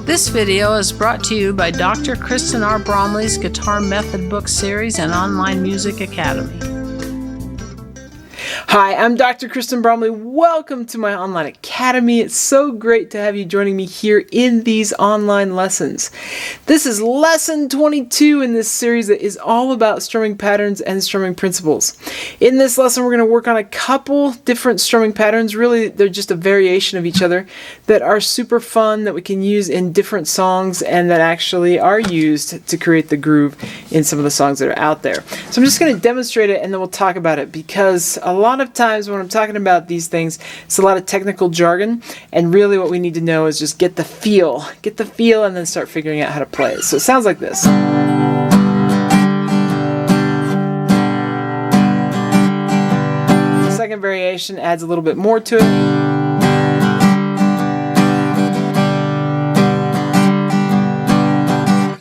This video is brought to you by Dr. Kristen R. Bromley's Guitar Method Book Series and Online Music Academy. Hi, I'm Dr. Kristen Bromley. Welcome to my online academy. It's so great to have you joining me here in these online lessons. This is lesson 22 in this series that is all about strumming patterns and strumming principles. In this lesson, we're going to work on a couple different strumming patterns. Really, they're just a variation of each other that are super fun, that we can use in different songs, and that actually are used to create the groove in some of the songs that are out there. So I'm just going to demonstrate it and then we'll talk about it, because a lot of times when I'm talking about these things, it's a lot of technical jargon, and really what we need to know is just get the feel and then start figuring out how to play it. So it sounds like this. The second variation adds a little bit more to it.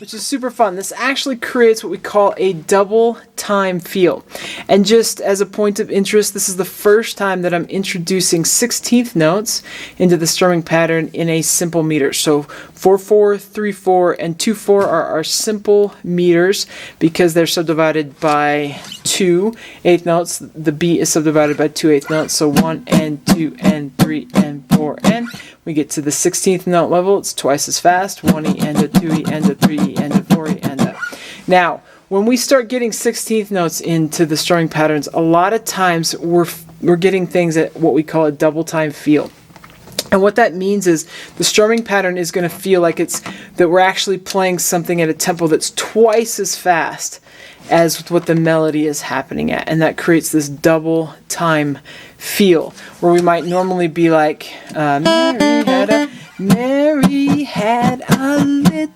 Which is super fun. This actually creates what we call a double time feel. And just as a point of interest, this is the first time that I'm introducing 16th notes into the strumming pattern in a simple meter. So 4/4, 3/4, and 2/4 are our simple meters because they're subdivided by 2 eighth notes. The beat is subdivided by 2 eighth notes. So 1 and 2 and 3 and 4 and we get to the 16th note level. It's twice as fast. 1E and a 2E and a 3E and a 4E and a. Now, when we start getting 16th notes into the strumming patterns, a lot of times we're getting things at what we call a double time feel. And what that means is the strumming pattern is going to feel like that we're actually playing something at a tempo that's twice as fast as what the melody is happening at, and that creates this double time feel where we might normally be like Mary had a little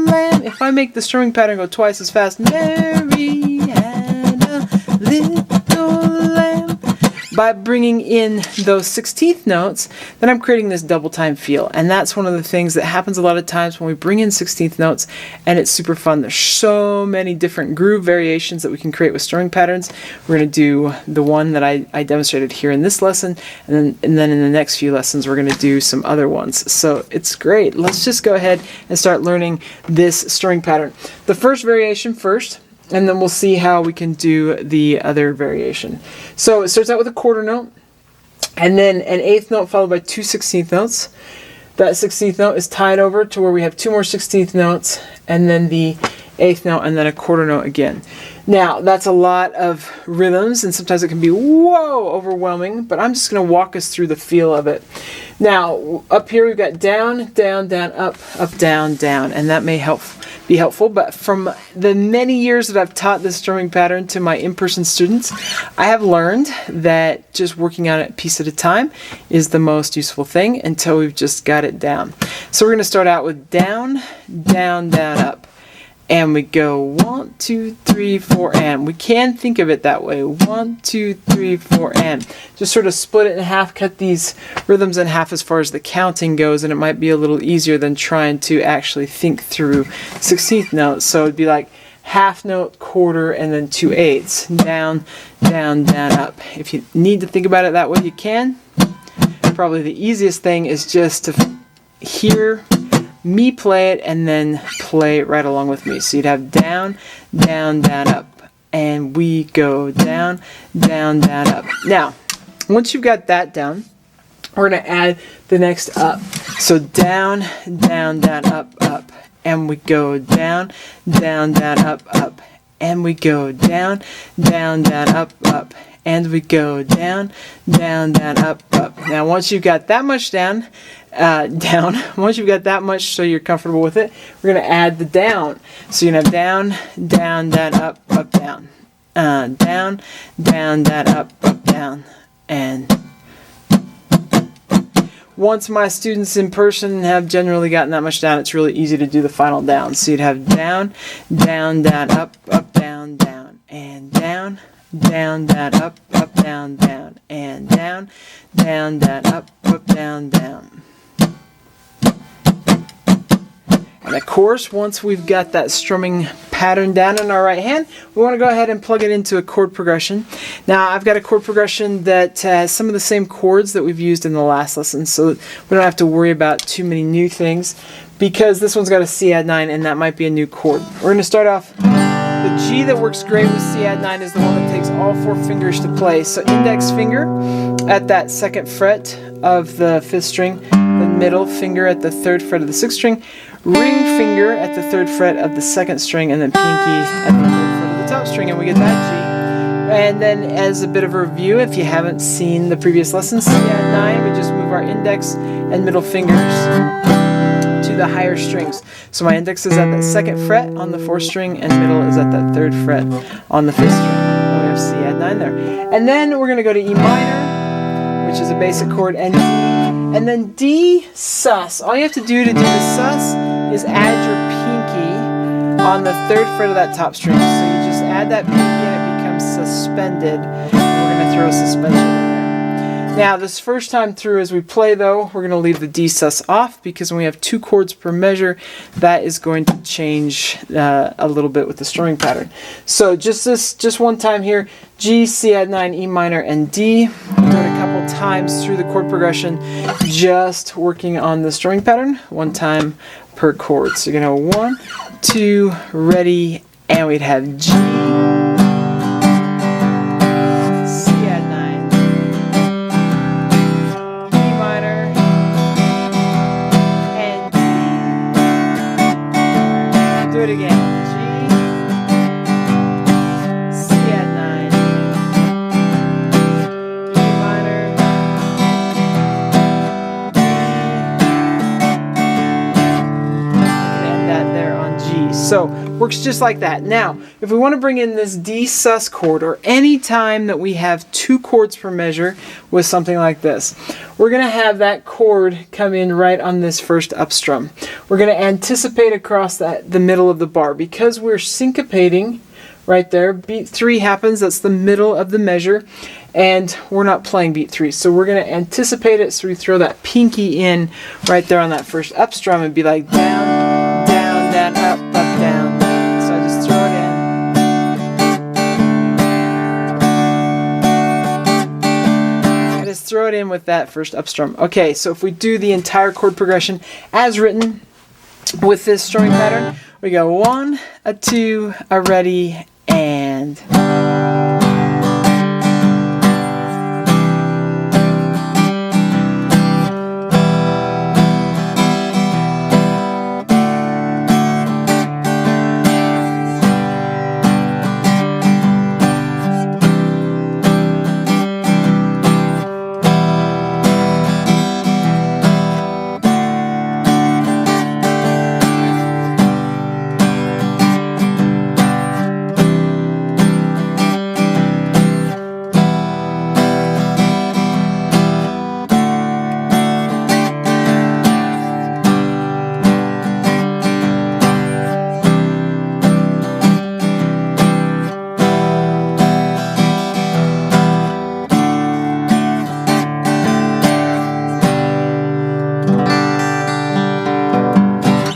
lamb. If I make the strumming pattern go twice as fast, Mary had a little lamb, by bringing in those 16th notes, then I'm creating this double time feel. And that's one of the things that happens a lot of times when we bring in 16th notes, and it's super fun. There's so many different groove variations that we can create with strumming patterns. We're going to do the one that I demonstrated here in this lesson, and then in the next few lessons we're going to do some other ones. So it's great. Let's just go ahead and start learning this strumming pattern. The first variation first, and then we'll see how we can do the other variation. So it starts out with a quarter note, and then an eighth note followed by 2 16th notes. That 16th note is tied over to where we have 2 more 16th notes, and then the eighth note, and then a quarter note again. Now, that's a lot of rhythms, and sometimes it can be, whoa, overwhelming, but I'm just going to walk us through the feel of it. Now, up here we've got down, down, down, up, up, down, down, and that may be helpful, but from the many years that I've taught this strumming pattern to my in-person students, I have learned that just working on it a piece at a time is the most useful thing until we've just got it down. So we're going to start out with down, down, down, up. And we go 1, 2, 3, 4, and. We can think of it that way. 1, 2, 3, 4, and. Just sort of split it in half, cut these rhythms in half as far as the counting goes, and it might be a little easier than trying to actually think through 16th notes. So it'd be like half note, quarter, and then 2 eighths. Down, down, down, up. If you need to think about it that way, you can. Probably the easiest thing is just to hear me play it and then play it right along with me. So you'd have down, down, down, up, and we go down, down, down, up. Now, once you've got that down, we're going to add the next up. So down, down, down, up, up, and we go down, down, down, up, up, and we go down, down, down, up, up, and we go down, down, down, up, up. Now, once you've got that much down, once you've got that much so you're comfortable with it, we're going to add the down. So you're going to have down, down, down, up, up, down. Down, down, down, up, down. And once my students in person have generally gotten that much down, it's really easy to do the final down. So you'd have down, down, down, up, down, down, and down, down, down, up, down, down, and down, down, down, up, down, down. And of course, once we've got that strumming pattern down in our right hand, we want to go ahead and plug it into a chord progression. Now, I've got a chord progression that has some of the same chords that we've used in the last lesson, so we don't have to worry about too many new things, because this one's got a C add 9, and that might be a new chord. We're going to start off. The G that works great with C add 9 is the one that takes all 4 fingers to play. So index finger at that 2nd fret of the 5th string, the middle finger at the 3rd fret of the 6th string, ring finger at the 3rd fret of the 2nd string, and then pinky at the 3rd fret of the top string, and we get that G. And then as a bit of a review, if you haven't seen the previous lessons, C add 9, we just move our index and middle fingers to the higher strings. So my index is at that 2nd fret on the 4th string, and middle is at that 3rd fret on the 5th string. And we have C add 9 there. And then we're going to go to E minor, which is a basic chord, and D, and then D sus. All you have to do to do the sus is add your pinky on the 3rd fret of that top string. So you just add that pinky and it becomes suspended. And we're going to throw a suspension in there. Now, this first time through as we play, though, we're going to leave the D sus off, because when we have 2 chords per measure, that is going to change a little bit with the strumming pattern. So just one time here, G, C add 9, E minor, and D. Do it a couple times through the chord progression, just working on the strumming pattern, 1 time per chord. So you're going to have 1, 2, ready, and we'd have G, C add 9, E minor, and D. Do it again. So, works just like that. Now, if we want to bring in this D sus chord, or any time that we have 2 chords per measure with something like this, we're going to have that chord come in right on this first up strum. We're going to anticipate across the middle of the bar, because we're syncopating right there. Beat 3 happens, that's the middle of the measure, and we're not playing beat 3. So we're going to anticipate it, so we throw that pinky in right there on that first up strum and be like down, down, down, up, down. So I just throw it in. I just throw it in with that first up strum. Okay, so if we do the entire chord progression as written with this strumming pattern, we go 1, a 2, a ready, and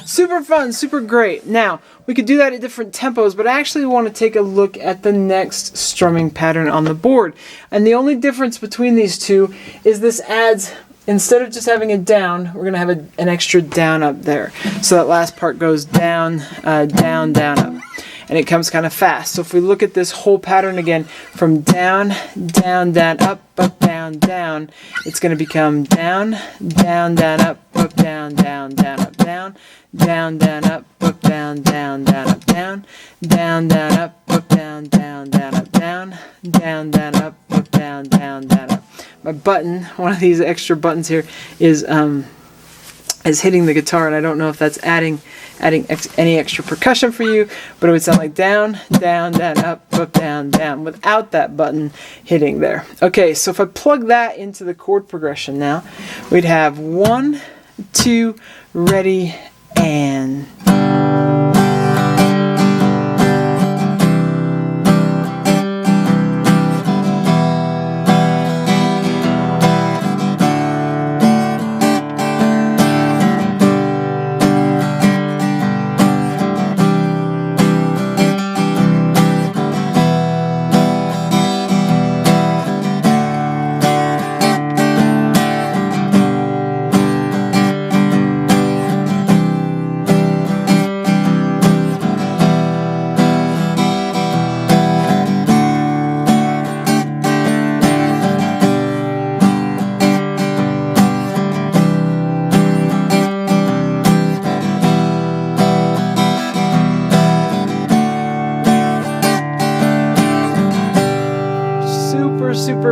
super fun, super great. Now, we could do that at different tempos, but I actually want to take a look at the next strumming pattern on the board. And the only difference between these two is this adds, instead of just having a down, we're going to have an extra down up there. So that last part goes down, down, down, up. And it comes kind of fast. So if we look at this whole pattern again, from down, down, down, up, down, down, it's going to become down, down, down, up, down, down, down, up, down, down, down, up, down, down, down, up, down, down, down, up, down, down, down, up, down, down, down, up, down, down, down, up. My button, one of these extra buttons here, is hitting the guitar, and I don't know if that's adding any extra percussion for you, but it would sound like down, down, down, up, down, down, without that button hitting there. Okay, so if I plug that into the chord progression now, we'd have 1, 2, ready, and...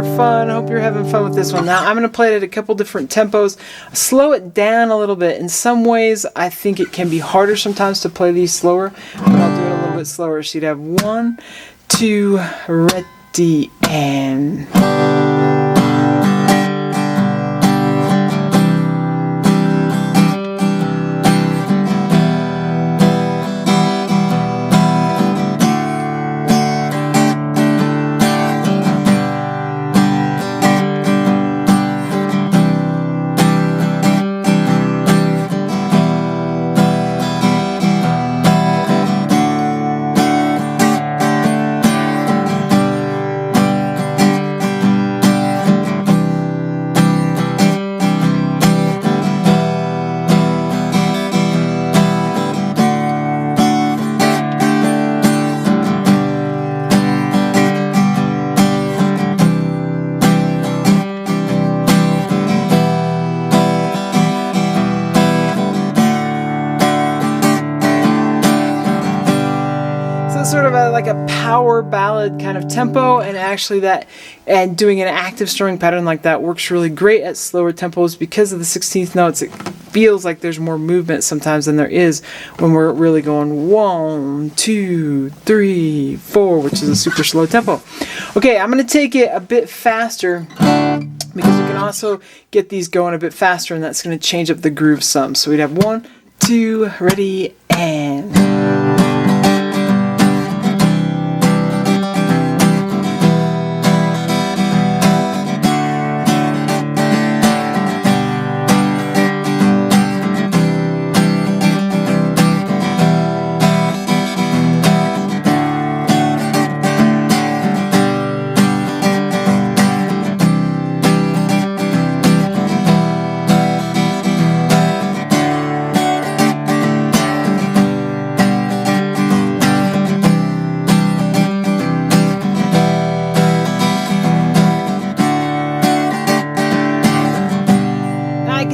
super fun. Hope you're having fun with this one. Now I'm going to play it at a couple different tempos. Slow it down a little bit. In some ways, I think it can be harder sometimes to play these slower, but I'll do it a little bit slower. So you'd have 1, 2, ready, and... Sort of like a power ballad kind of tempo, and actually and doing an active strumming pattern like that works really great at slower tempos because of the 16th notes. It feels like there's more movement sometimes than there is when we're really going 1, 2, 3, 4, which is a super slow tempo. Okay, I'm going to take it a bit faster because we can also get these going a bit faster, and that's going to change up the groove some. So we'd have 1, 2, ready, and...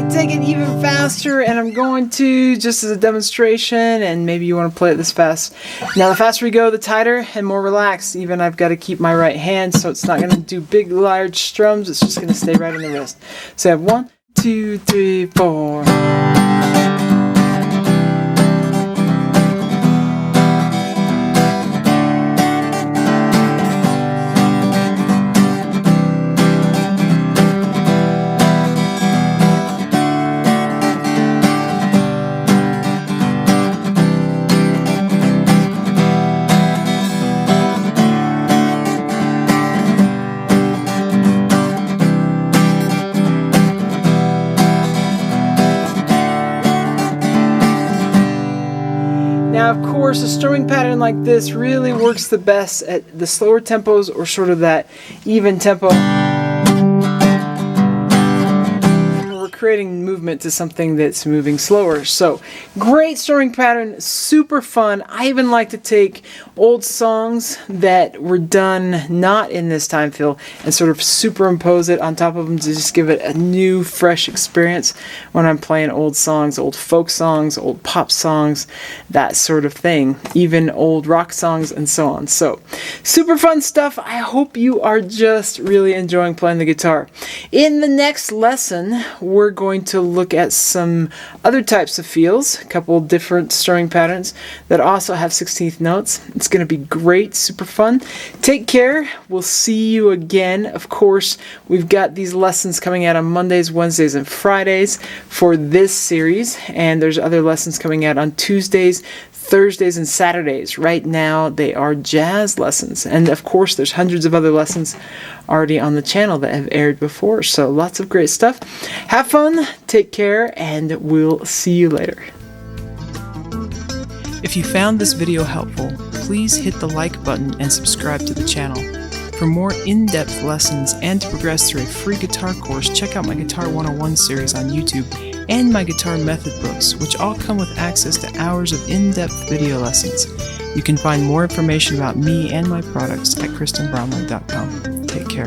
Take it even faster, and I'm going to, just as a demonstration, and maybe you want to play it this fast. Now the faster we go, the tighter and more relaxed. Even I've got to keep my right hand so it's not going to do big large strums, it's just going to stay right on the wrist. So I have 1, 2, 3, 4. Now, of course, a strumming pattern like this really works the best at the slower tempos, or sort of that even tempo. We're creating movement to something that's moving slower. So, great strumming pattern, super fun. I even like to take old songs that were done not in this time fill and sort of superimpose it on top of them to just give it a new, fresh experience when I'm playing old songs, old folk songs, old pop songs, that sort of thing, even old rock songs and so on. So, super fun stuff. I hope you are just really enjoying playing the guitar. In the next lesson, we're going to look at some other types of feels, a couple different strumming patterns that also have 16th notes. It's going to be great, super fun. Take care. We'll see you again. Of course, we've got these lessons coming out on Mondays, Wednesdays, and Fridays for this series, and there's other lessons coming out on Tuesdays, Thursdays, and Saturdays. Right now, they are jazz lessons, and of course, there's hundreds of other lessons already on the channel that have aired before, so lots of great stuff. Have fun, take care, and we'll see you later. If you found this video helpful, please hit the like button and subscribe to the channel. For more in-depth lessons and to progress through a free guitar course, check out my Guitar 101 series on YouTube and my guitar method books, which all come with access to hours of in-depth video lessons. You can find more information about me and my products at KristenBromley.com. Take care.